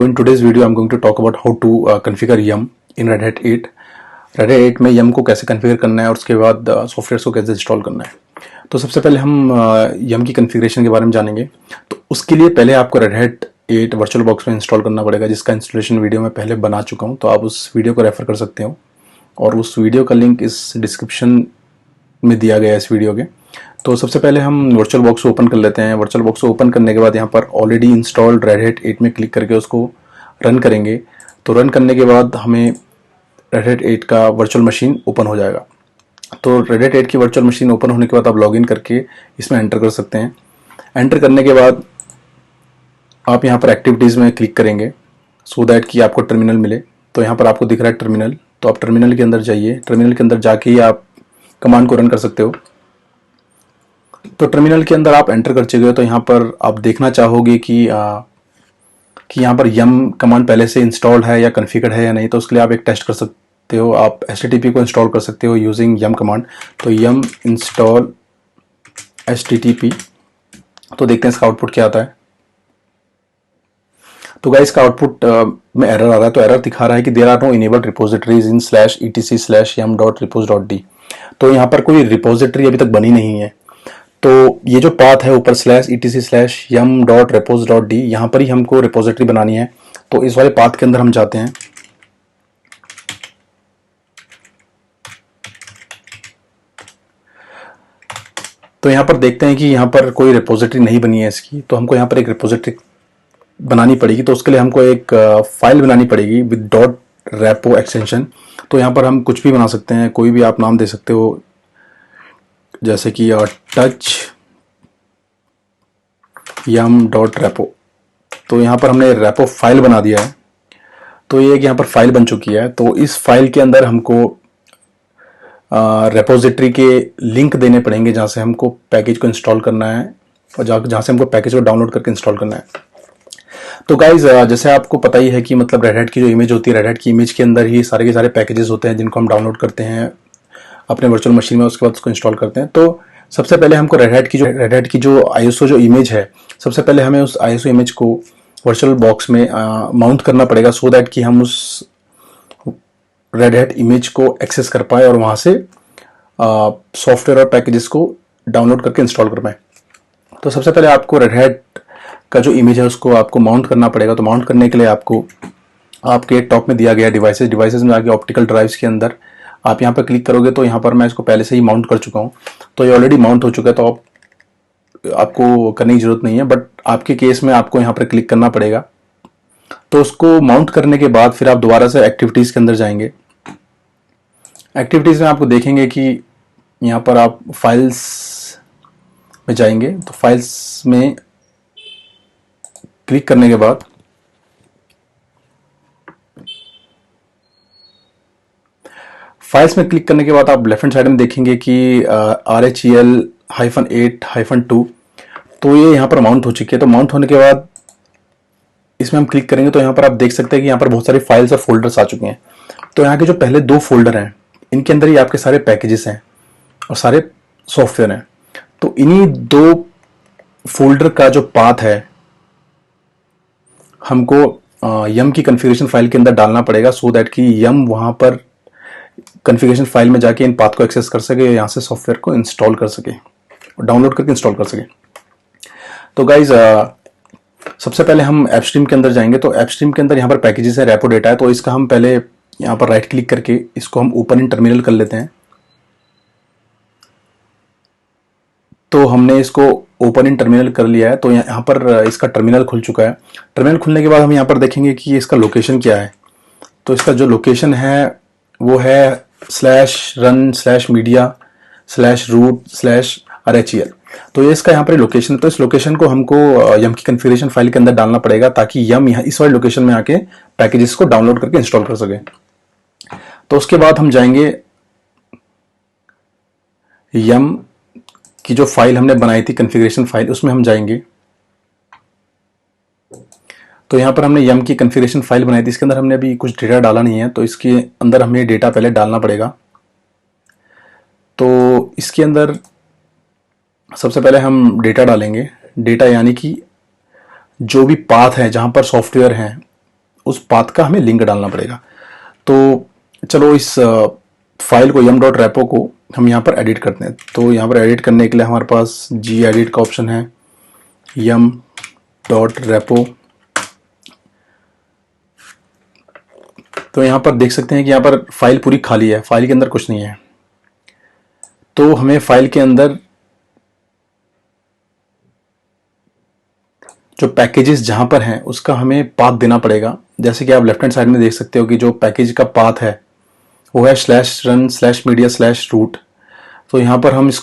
In today's video, I'm going to talk about how to configure yum in Red Hat 8. Red Hat 8 में yum को कैसे configure करना है और उसके बाद सॉफ्टवेयर को कैसे इंस्टॉल करना है। तो सबसे पहले हम yum की कॉन्फ़िगरेशन के बारे में जानेंगे। तो उसके लिए पहले आपको Red Hat 8 वर्चुअल बॉक्स में इंस्टॉल करना पड़ेगा, जिसका इंस्टॉलेशन वीडियो मैं पहले बना चुका हूँ, तो आप उस वीडियो को रेफर कर सकते हो और उस वीडियो का लिंक इस डिस्क्रिप्शन में दिया गया है इस वीडियो के। तो सबसे पहले हम वर्चुअल बॉक्स को ओपन कर लेते हैं। वर्चुअल बॉक्स को ओपन करने के बाद यहाँ पर ऑलरेडी इंस्टॉल्ड रेड हैट 8 में क्लिक करके उसको रन करेंगे। तो रन करने के बाद हमें रेड हैट 8 का वर्चुअल मशीन ओपन हो जाएगा। तो रेड हैट 8 की वर्चुअल मशीन ओपन होने के बाद आप लॉगिन करके इसमें एंटर कर सकते हैं। एंटर करने के बाद आप यहाँ पर एक्टिविटीज़ में क्लिक करेंगे सो दैट कि आपको टर्मिनल मिले। तो यहाँ पर आपको दिख रहा है टर्मिनल, तो आप टर्मिनल के अंदर जाइए। टर्मिनल के अंदर जाके ही आप कमांड को रन कर सकते हो। तो टर्मिनल के अंदर आप एंटर कर चुके हो, तो यहाँ पर आप देखना चाहोगे कि यहाँ पर यम कमांड पहले से इंस्टॉल्ड है या कॉन्फ़िगर्ड है या नहीं। तो उसके लिए आप एक टेस्ट कर सकते हो, आप HTTP को इंस्टॉल कर सकते हो यूजिंग यम कमांड। तो यम इंस्टॉल HTTP, तो देखते हैं इसका आउटपुट क्या आता है। तो गाइस इसका आउटपुट में एरर आ रहा है। तो एरर दिखा रहा है कि there are no enabled repositories in /etc/yum.repos.d। तो यहाँ पर कोई रिपोजिटरी अभी तक बनी नहीं है। तो ये जो पाथ है ऊपर /etc/yum.repos.d, यहाँ पर ही हमको रिपोजिटरी बनानी है। तो इस वाले पाथ के अंदर हम जाते हैं। तो यहाँ पर देखते हैं कि यहाँ पर कोई रिपोजिटरी नहीं बनी है इसकी। तो हमको यहाँ पर एक रिपोजिटरी बनानी पड़ेगी। तो उसके लिए हमको एक फाइल बनानी पड़ेगी विद .repo एक्सटेंशन। तो यहाँ पर हम कुछ भी बना सकते हैं, कोई भी आप नाम दे सकते हो, जैसे कि टच yum.repo। तो यहाँ पर हमने रेपो फाइल बना दिया है। तो ये यहाँ पर फाइल बन चुकी है। तो इस फाइल के अंदर हमको रेपोजिटरी के लिंक देने पड़ेंगे जहाँ से हमको पैकेज को इंस्टॉल करना है और जहाँ से हमको पैकेज को डाउनलोड करके इंस्टॉल करना है। तो गाइज जैसे आपको पता ही है कि मतलब रेड हैट की जो इमेज होती है, रेड हैट की इमेज के अंदर ही सारे के सारे पैकेजेस होते हैं जिनको हम डाउनलोड करते हैं अपने वर्चुअल मशीन में, उसके बाद उसको इंस्टॉल करते हैं। तो सबसे पहले हमको रेड हैट की जो ISO जो इमेज है, सबसे पहले हमें उस ISO इमेज को वर्चुअल बॉक्स में माउंट करना पड़ेगा सो दैट कि हम उस रेड हैट इमेज को एक्सेस कर पाए और वहाँ से सॉफ्टवेयर और पैकेजेस को डाउनलोड करके इंस्टॉल कर पाए। तो सबसे पहले आपको रेड हैट का जो इमेज है उसको आपको माउंट करना पड़ेगा। तो माउंट करने के लिए आपको आपके टॉप में दिया गया डिवाइसेस में आगे ऑप्टिकल ड्राइव्स के अंदर आप यहाँ पर क्लिक करोगे। तो यहाँ पर मैं इसको पहले से ही माउंट कर चुका हूँ, तो ये ऑलरेडी माउंट हो चुका है। तो आपको करने की जरूरत नहीं है, बट आपके केस में आपको यहाँ पर क्लिक करना पड़ेगा। तो उसको माउंट करने के बाद फिर आप दोबारा से एक्टिविटीज़ के अंदर जाएंगे। एक्टिविटीज़ में आपको देखेंगे कि यहाँ पर आप फाइल्स में जाएंगे। तो फाइल्स में क्लिक करने के बाद फाइल्स में क्लिक करने के बाद आप लेफ्ट हैंड साइड में देखेंगे कि RHEL-8-2, तो ये यहाँ पर माउंट हो चुकी है। तो माउंट होने के बाद इसमें हम क्लिक करेंगे तो यहाँ पर आप देख सकते हैं कि यहाँ पर बहुत सारी फाइल्स और फोल्डर्स आ चुके हैं। तो यहाँ के जो पहले 2 फोल्डर हैं इनके अंदर ही आपके सारे पैकेजेस हैं और सारे सॉफ्टवेयर हैं। तो इन्हीं 2 फोल्डर का जो पाथ है हमको यम की कॉन्फ़िगरेशन फाइल के अंदर डालना पड़ेगा सो दैट कि यम वहाँ पर कॉन्फ़िगरेशन फाइल में जाके इन पाथ को एक्सेस कर सके, यहाँ से सॉफ्टवेयर को इंस्टॉल कर सके, डाउनलोड करके इंस्टॉल कर सके। तो गाइज सबसे पहले हम एपस्ट्रीम के अंदर जाएंगे। तो एपस्ट्रीम के अंदर यहाँ पर पैकेजेस है, रेपो डेटा है। तो इसका हम पहले यहाँ पर राइट क्लिक करके इसको हम ओपन इन टर्मिनल कर लेते हैं। तो हमने इसको ओपन इन टर्मिनल कर लिया है। तो यहाँ पर इसका टर्मिनल खुल चुका है। टर्मिनल खुलने के बाद हम यहाँ पर देखेंगे कि इसका लोकेशन क्या है। तो इसका जो लोकेशन है वो है /run/media/root/RHEL। तो ये इसका यहाँ पर लोकेशन है। तो इस लोकेशन को हमको यम की कॉन्फ़िगरेशन फाइल के अंदर डालना पड़ेगा ताकि यम यहाँ इस वाले लोकेशन में आके पैकेजेस को डाउनलोड करके इंस्टॉल कर सके। तो उसके बाद हम जाएंगे यम की जो फाइल हमने बनाई थी कॉन्फ़िगरेशन फाइल, उसमें हम जाएंगे। तो यहाँ पर हमने यम की कॉन्फ़िगरेशन फाइल बनाई थी, इसके अंदर हमने अभी कुछ डेटा डाला नहीं है। तो इसके अंदर हमें डेटा पहले डालना पड़ेगा। तो इसके अंदर सबसे पहले हम डेटा डालेंगे। डेटा यानी कि जो भी पाथ है जहाँ पर सॉफ्टवेयर हैं उस पाथ का हमें लिंक डालना पड़ेगा। तो चलो इस फाइल को yum.repo को हम यहाँ पर एडिट करते हैं। तो यहाँ पर एडिट करने के लिए हमारे पास जी एडिट का ऑप्शन है, yum.repo। तो यहाँ पर देख सकते हैं कि यहाँ पर फाइल पूरी खाली है, फाइल के अंदर कुछ नहीं है। तो हमें फाइल के अंदर जो पैकेजेस जहाँ पर हैं उसका हमें पाथ देना पड़ेगा। जैसे कि आप लेफ्ट हैंड साइड में देख सकते हो कि जो पैकेज का पाथ है वो है /run/media/root। तो यहाँ पर हम इस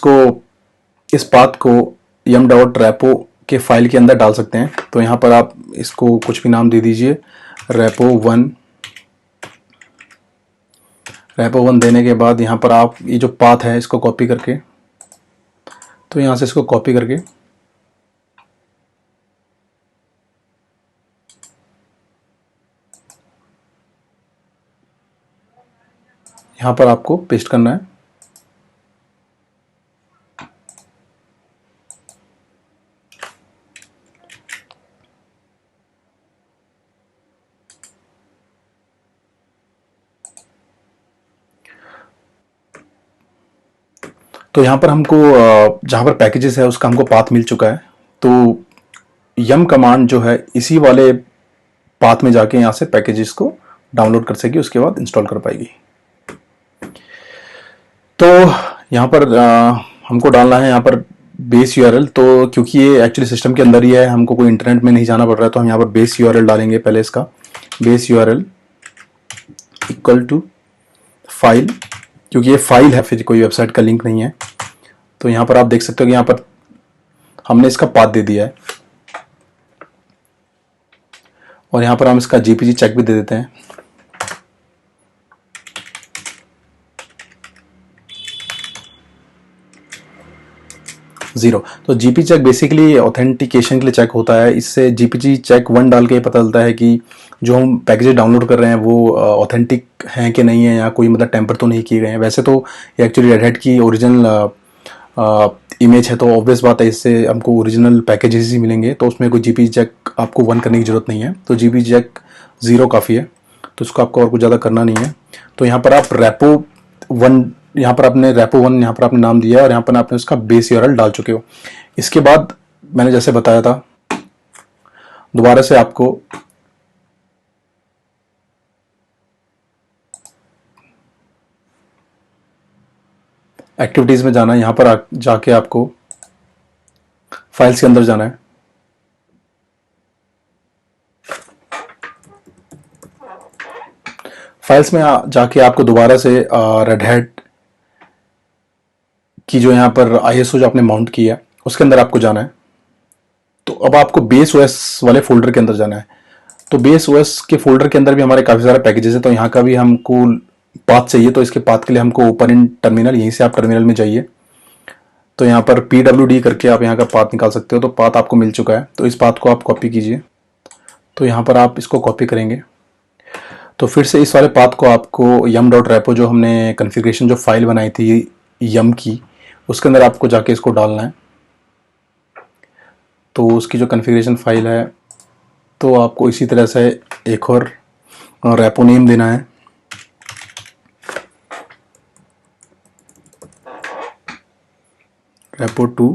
पाथ को yum.repo के फाइल के अंदर डाल सकते हैं। तो यहाँ पर आप इसको कुछ भी नाम दे दीजिए, repo1। repo1 देने के बाद यहाँ पर आप ये जो पाथ है इसको कॉपी करके, तो यहाँ से इसको कॉपी करके यहाँ पर आपको पेस्ट करना है। तो यहाँ पर हमको जहाँ पर पैकेजेस है उसका हमको पाथ मिल चुका है। तो यम कमांड जो है इसी वाले पाथ में जाके यहाँ से पैकेजेस को डाउनलोड कर सकेगी, उसके बाद इंस्टॉल कर पाएगी। तो यहाँ पर हमको डालना है यहाँ पर बेस यूआरएल। तो क्योंकि ये एक्चुअली सिस्टम के अंदर ही है, हमको कोई इंटरनेट में नहीं जाना पड़ रहा है, तो हम यहाँ पर बेस यूआरएल डालेंगे। पहले इसका base URL equal to file, क्योंकि ये फाइल है, फिर कोई वेबसाइट का लिंक नहीं है। तो यहाँ पर आप देख सकते हो कि यहाँ पर हमने इसका पाथ दे दिया है, और यहाँ पर हम इसका जीपीजी चेक भी दे देते हैं। जीरो। तो जीपी चेक बेसिकली ऑथेंटिकेशन के लिए चेक होता है। इससे जीपीजी चेक 1 डाल के पता चलता है कि जो हम पैकेज डाउनलोड कर रहे हैं वो ऑथेंटिक हैं कि नहीं है, या कोई मतलब टेम्पर तो नहीं किए गए हैं। वैसे तो ये एक्चुअली रेड हैट की ओरिजिनल इमेज है, तो ऑब्वियस बात है इससे हमको ओरिजिनल पैकेजेस ही मिलेंगे, तो उसमें कोई जीपी चेक आपको 1 करने की जरूरत नहीं है। तो जीपी चेक 0 काफ़ी है, तो इसको आपको और कुछ ज़्यादा करना नहीं है। तो यहाँ पर आप repo1, यहाँ पर आपने repo1 यहाँ पर आपने नाम दिया, और यहाँ पर आपने उसका बेस यूआरएल डाल चुके हो। इसके बाद मैंने जैसे बताया था, दोबारा से आपको एक्टिविटीज में जाना है। यहाँ पर जाके आपको फाइल्स के अंदर जाना है। फाइल्स में जाके आपको दोबारा से रेड हैट की जो यहाँ पर आईएसओ जो आपने माउंट किया है उसके अंदर आपको जाना है। तो अब आपको बेस ओएस वाले फोल्डर के अंदर जाना है। तो बेस ओएस के फोल्डर के अंदर भी हमारे काफ़ी सारे पैकेजेस है, तो यहाँ का भी हमको पाथ चाहिए। तो इसके पाथ के लिए हमको ओपन इन टर्मिनल, यहीं से आप टर्मिनल में जाइए। तो यहाँ पर PWD करके आप यहाँ का पाथ निकाल सकते हो। तो पाथ आपको मिल चुका है, तो इस पाथ को आप कॉपी कीजिए। तो यहाँ पर आप इसको कॉपी करेंगे, तो फिर से इस वाले पाथ को आपको yum.repo जो हमने कॉन्फ़िगरेशन जो फाइल बनाई थी यम की, उसके अंदर आपको जाके इसको डालना है। तो उसकी जो कॉन्फ़िगरेशन फाइल है, तो आपको इसी तरह से एक और रेपो नेम देना है। repo2,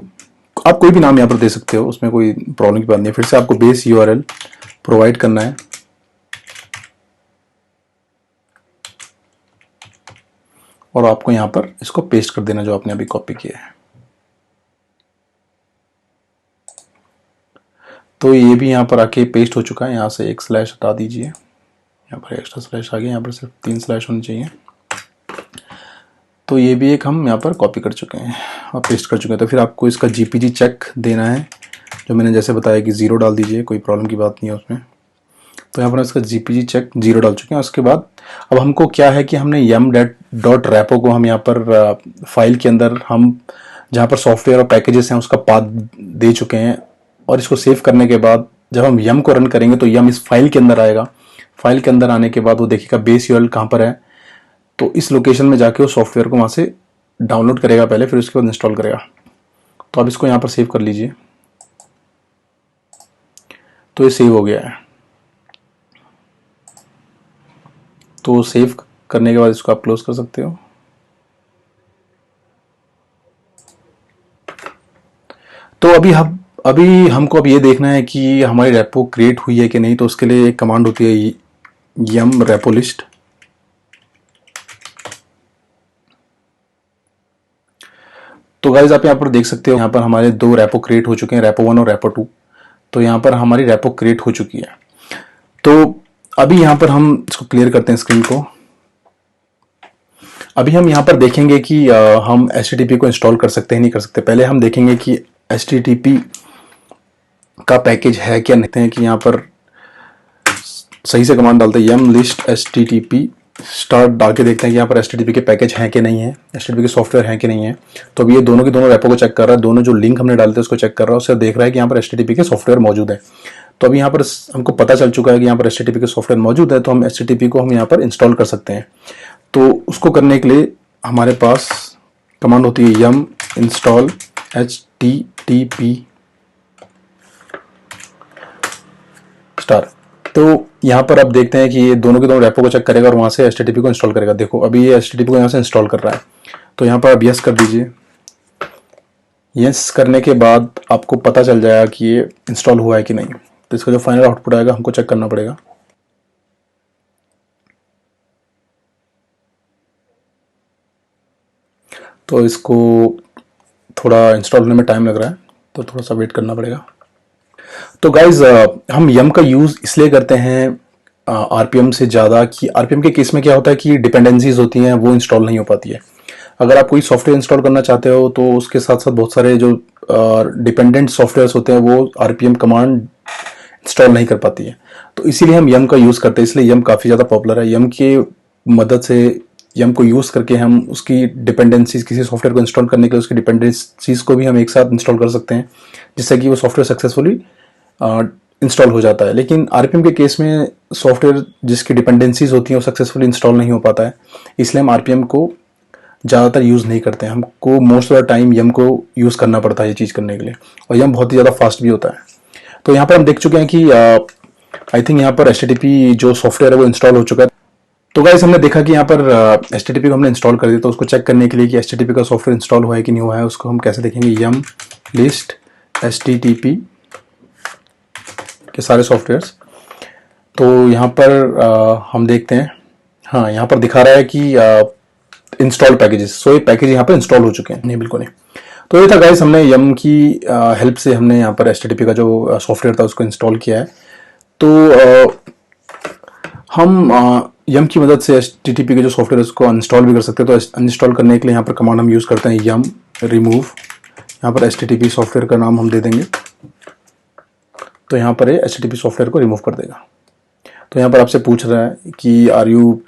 आप कोई भी नाम यहाँ पर दे सकते हो, उसमें कोई प्रॉब्लम की बात नहीं है। फिर से आपको बेस यूआरएल प्रोवाइड करना है, और आपको यहाँ पर इसको पेस्ट कर देना जो आपने अभी कॉपी किया है। तो ये भी यहाँ पर आके पेस्ट हो चुका है। यहाँ से एक स्लैश हटा दीजिए, यहाँ पर एक्स्ट्रा स्लैश आ गया, यहाँ पर सिर्फ 3 स्लैश होने चाहिए। तो ये भी एक हम यहाँ पर कॉपी कर चुके हैं और पेस्ट कर चुके हैं। तो फिर आपको इसका जीपीजी चेक देना है, जो मैंने जैसे बताया कि 0 डाल दीजिए, कोई प्रॉब्लम की बात नहीं है उसमें। तो यहाँ पर इसका जीपीजी चेक 0 डाल चुके हैं। उसके बाद अब हमको क्या है कि हमने yum.repo को हम यहाँ पर फाइल के अंदर हम जहाँ पर सॉफ्टवेयर और पैकेजेस हैं उसका पाथ दे चुके हैं, और इसको सेव करने के बाद जब हम यम को रन करेंगे तो यम इस फाइल के अंदर आएगा। फाइल के अंदर आने के बाद वो देखेगा बेस यूआरएल कहाँ पर है, तो इस लोकेशन में जाके वो सॉफ्टवेयर को वहाँ से डाउनलोड करेगा पहले, फिर उसके बाद इंस्टॉल करेगा। तो अब इसको यहाँ पर सेव कर लीजिए। तो ये सेव हो गया है। तो सेव करने के बाद इसको आप क्लोज कर सकते हो। तो अभी हमको अब ये देखना है कि हमारी रेपो क्रिएट हुई है कि नहीं। तो उसके लिए एक कमांड होती है यम रेपो लिस्ट। तो गाइज आप यहाँ पर देख सकते हो, यहाँ पर हमारे 2 रेपो क्रिएट हो चुके हैं, रेपो 1 और रेपो 2। तो यहाँ पर हमारी रेपो क्रिएट हो चुकी है। तो अभी यहाँ पर हम इसको क्लियर करते हैं स्क्रीन को। अभी हम यहाँ पर देखेंगे कि हम HTTP को इंस्टॉल कर सकते हैं नहीं कर सकते। पहले हम देखेंगे कि HTTP का पैकेज है क्या। नहीं है कि यहाँ पर सही से कमांड डालते हैं यम लिस्ट HTTP स्टार्ट डाल के देखते हैं कि यहाँ पर HTTP के पैकेज हैं कि नहीं है, HTTP के सॉफ्टवेयर हैं कि नहीं है। तो अभी ये दोनों के दोनों रेपो को चेक कर रहा है, दोनों जो लिंक हमने डाले थे उसको चेक कर रहा है, उससे देख रहा है कि यहाँ पर HTTP के सॉफ्टवेयर मौजूद है। तो अभी यहाँ पर हमको पता चल चुका है कि यहाँ पर HTTP के सॉफ्टवेयर मौजूद है, तो हम HTTP को हम यहाँ पर इंस्टॉल कर सकते हैं। तो उसको करने के लिए हमारे पास कमांड होती है यम इंस्टॉल HTTP स्टार। तो यहाँ पर आप देखते हैं कि ये दोनों के दोनों रेपो को चेक करेगा और वहाँ से HTTP को इंस्टॉल करेगा। देखो अभी ये HTTP को यहाँ से इंस्टॉल कर रहा है। तो यहाँ पर आप यस कर दीजिए। यस करने के बाद आपको पता चल जाएगा कि ये इंस्टॉल हुआ है कि नहीं। तो इसका जो फाइनल आउटपुट आएगा हमको चेक करना पड़ेगा। तो इसको थोड़ा इंस्टॉल होने में टाइम लग रहा है, तो थोड़ा सा वेट करना पड़ेगा। तो गाइज हम यम का यूज़ इसलिए करते हैं आरपीएम से ज़्यादा, कि आरपीएम के केस में क्या होता है कि डिपेंडेंसीज होती हैं वो इंस्टॉल नहीं हो पाती है। अगर आप कोई सॉफ्टवेयर इंस्टॉल करना चाहते हो तो उसके साथ साथ बहुत सारे जो डिपेंडेंट सॉफ्टवेयर्स होते हैं वो आरपीएम कमांड इंस्टॉल नहीं कर पाती है। तो इसीलिए हम यम का यूज़ करते हैं, इसलिए यम काफ़ी ज़्यादा पॉपुलर है। यम की मदद से यम को यूज़ करके हम उसकी डिपेंडेंसीज, किसी सॉफ्टवेयर को इंस्टॉल करने के लिए उसकी डिपेंडेंसीज को भी हम एक साथ इंस्टॉल कर सकते हैं, जिससे कि वो सॉफ्टवेयर सक्सेसफुली इंस्टॉल हो जाता है। लेकिन आरपीएम के केस में सॉफ्टवेयर जिसकी डिपेंडेंसीज होती हैं वो सक्सेसफुली इंस्टॉल नहीं हो पाता है, इसलिए हम आरपीएम को ज़्यादातर यूज़ नहीं करते हैं। हमको मोस्ट ऑफ द टाइम यम को यूज़ करना पड़ता है ये चीज़ करने के लिए, और यम बहुत ही ज़्यादा फास्ट भी होता है। तो यहाँ पर हम देख चुके हैं कि आई थिंक यहाँ पर HTTP जो सॉफ्टवेयर है वो इंस्टॉल हो चुका है। तो गाइस हमने देखा कि यहाँ पर HTTP को हमने इंस्टॉल कर दिया। तो उसको चेक करने के लिए कि HTTP का सॉफ्टवेयर इंस्टॉल हुआ है कि नहीं हुआ है, उसको हम कैसे देखेंगे। यम लिस्ट HTTP के सारे सॉफ्टवेयर्स। तो यहाँ पर हम देखते हैं, हाँ यहाँ पर दिखा रहा है कि इंस्टॉल पैकेजेस। सो ये पैकेज यहाँ पर इंस्टॉल हो चुके हैं। नहीं, बिल्कुल नहीं। तो ये था गाइस, हमने यम की हेल्प से हमने यहाँ पर HTTP का जो सॉफ्टवेयर था उसको इंस्टॉल किया है। तो हम यम की मदद से HTTP के जो सॉफ्टवेयर है उसको अनइंस्टॉल भी कर सकते हैं। तो अनइंस्टॉल करने के लिए यहाँ पर कमांड हम यूज़ करते हैं यम रिमूव। यहाँ पर HTTP सॉफ्टवेयर का नाम हम दे देंगे, तो यहाँ पर ये HTTP सॉफ्टवेयर को रिमूव कर देगा। तो यहाँ पर आपसे पूछ रहा है कि are you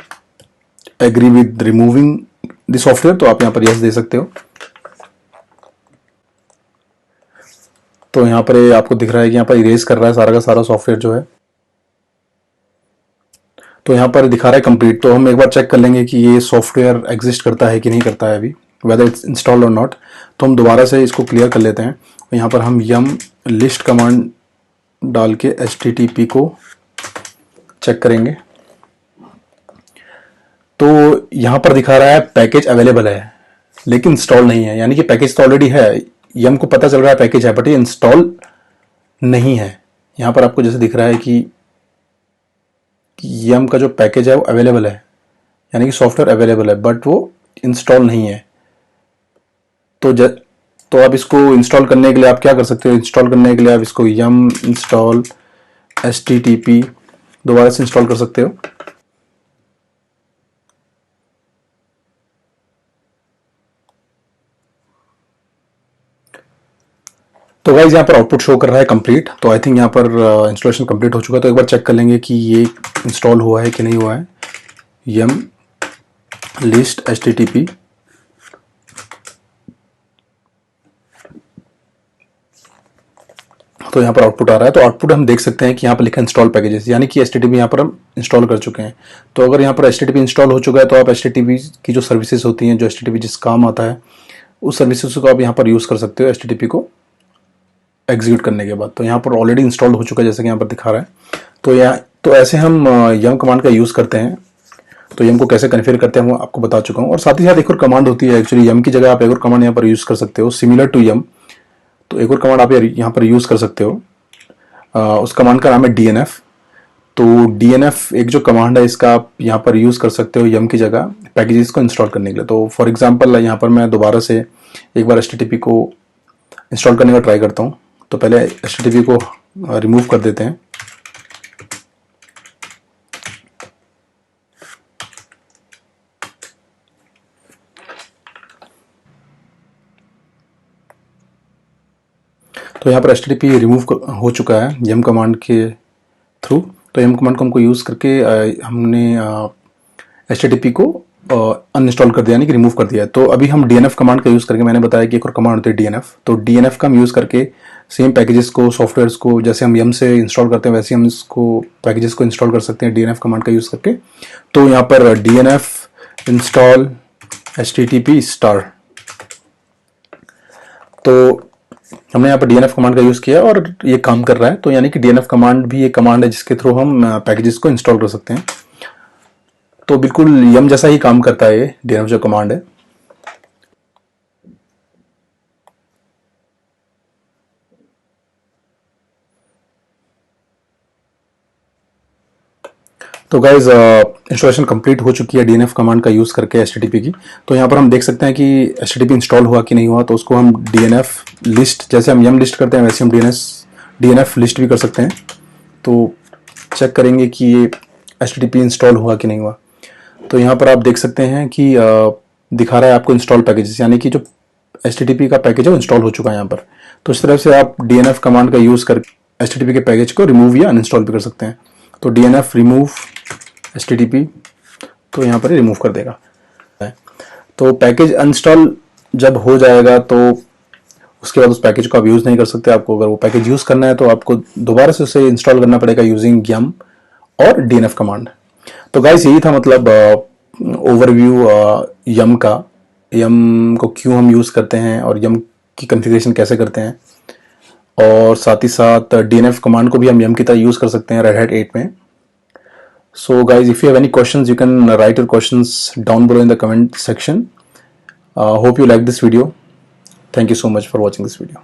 agree with removing the software, तो आप यहाँ पर यस दे सकते हो। तो यहाँ पर आपको दिख रहा है कि यहाँ पर इरेज कर रहा है सारा का सारा सॉफ्टवेयर जो है। तो यहाँ पर दिखा रहा है कंप्लीट। तो हम एक बार चेक कर लेंगे कि ये सॉफ्टवेयर एग्जिस्ट करता है कि नहीं करता है अभी, वेदर इट्स इंस्टॉल्ड और नॉट। तो हम दोबारा से इसको क्लियर कर लेते हैं। यहाँ पर हम यम लिस्ट कमांड डाल के HTTP को चेक करेंगे। तो यहाँ पर दिखा रहा है पैकेज अवेलेबल है लेकिन इंस्टॉल नहीं है, यानी कि पैकेज तो ऑलरेडी है, यम को पता चल रहा है पैकेज है, बट ये इंस्टॉल नहीं है। यहाँ पर आपको जैसे दिख रहा है कि यम का जो पैकेज है वो अवेलेबल है, यानी कि सॉफ्टवेयर अवेलेबल है, बट वो इंस्टॉल नहीं है। तो आप इसको इंस्टॉल करने के लिए आप क्या कर सकते हो, इंस्टॉल करने के लिए आप इसको यम इंस्टॉल HTTP दोबारा से इंस्टॉल कर सकते हो। तो गाइज यहाँ पर आउटपुट शो कर रहा है कंप्लीट। तो आई थिंक यहाँ पर इंस्टॉलेशन कंप्लीट हो चुका है। तो एक बार चेक कर लेंगे कि ये इंस्टॉल हुआ है कि नहीं हुआ है। यम लिस्ट HTTP। तो यहाँ पर आउटपुट आ रहा है। तो आउटपुट हम देख सकते हैं कि यहाँ पर लिखा है इंस्टॉल पैकेजेस, यानी कि HTTP यहाँ पर हम इंस्टॉल कर चुके हैं। तो अगर यहाँ पर HTTP इंस्टॉल हो चुका है तो आप HTTP की जो सर्विसेज होती हैं, जो HTTP जिस काम आता है उस सर्विसेज को आप यहाँ पर यूज़ कर सकते हो HTTP को एग्जीक्यूट करने के बाद। तो यहाँ पर ऑलरेडी इंस्टॉल हो चुका है जैसे कि यहाँ पर दिखा रहा है। तो ऐसे हम यम कमांड का यूज़ करते हैं। तो यम को कैसे कन्फिगर करते हैं वो आपको बता चुका हूँ। और साथ ही साथ एक और कमांड होती है, एक्चुअली यम की जगह आप एक और कमांड यहाँ पर यूज़ कर सकते हो सिमिलर टू यम। तो एक और कमांड आप यहाँ पर यूज़ कर सकते हो, उस कमांड का नाम है DNF। तो DNF एक जो कमांड है इसका आप यहाँ पर यूज़ कर सकते हो यम की जगह पैकेजेस को इंस्टॉल करने के लिए। तो फॉर एग्जांपल यहाँ पर मैं दोबारा से एक बार HTTP को इंस्टॉल करने का ट्राई करता हूँ। तो पहले HTTP को रिमूव कर देते हैं। तो यहाँ पर HTTP रिमूव हो चुका है यम कमांड के थ्रू। तो यम कमांड को हमको यूज़ करके हमने HTTP को अनइंस्टॉल कर दिया, यानी कि रिमूव कर दिया है। तो अभी हम DNF कमांड का यूज़ करके, मैंने बताया कि एक और कमांड होती है DNF, तो DNF का हम यूज़ करके सेम पैकेजेस को, सॉफ्टवेयर्स को जैसे हम यम से इंस्टॉल करते हैं वैसे हम इसको पैकेजेस को इंस्टॉल कर सकते हैं DNF कमांड का यूज़ करके। तो यहाँ पर DNF इंस्टॉल HTTP स्टार, तो हमने यहाँ पर DNF कमांड का यूज़ किया और ये काम कर रहा है। तो यानी कि DNF कमांड भी एक कमांड है जिसके थ्रू हम पैकेजेस को इंस्टॉल कर सकते हैं। तो बिल्कुल यम जैसा ही काम करता है ये DNF जो कमांड है। तो गाइज इंस्टॉलेशन कंप्लीट हो चुकी है DNF कमांड का यूज़ करके HTTP की। तो यहाँ पर हम देख सकते हैं कि HTTP इंस्टॉल हुआ कि नहीं हुआ। तो उसको हम DNF लिस्ट, जैसे हम यम लिस्ट करते हैं वैसे हम DNF लिस्ट भी कर सकते हैं। तो चेक करेंगे कि ये HTTP इंस्टॉल हुआ कि नहीं हुआ। तो यहाँ पर आप देख सकते हैं कि दिखा रहा है आपको इंस्टॉल पैकेजेस, यानी कि जो HTTP का पैकेज है वो इंस्टॉल हो चुका है यहाँ पर। तो इस तरह से आप DNF कमांड का यूज़ कर HTTP के पैकेज को रिमूव या अनइंस्टॉल भी कर सकते हैं। तो DNF रिमूव HTTP, तो यहाँ पर ही रिमूव कर देगा। तो पैकेज अनइंस्टॉल जब हो जाएगा तो उसके बाद उस पैकेज को आप यूज़ नहीं कर सकते। आपको अगर वो पैकेज यूज़ करना है तो आपको दोबारा से उसे इंस्टॉल करना पड़ेगा यूजिंग यम और DNF कमांड। तो गाइस यही था मतलब ओवरव्यू यम का, यम को क्यों हम यूज़ करते हैं और यम की कॉन्फ़िगरेशन कैसे करते हैं, और साथ ही साथ DNF कमांड को भी हम यम की तरह यूज़ कर सकते हैं Red Hat 8 में। So guys, if you have any questions, you can write your questions down below in the comment section. Hope you like this video. Thank you so much for watching this video.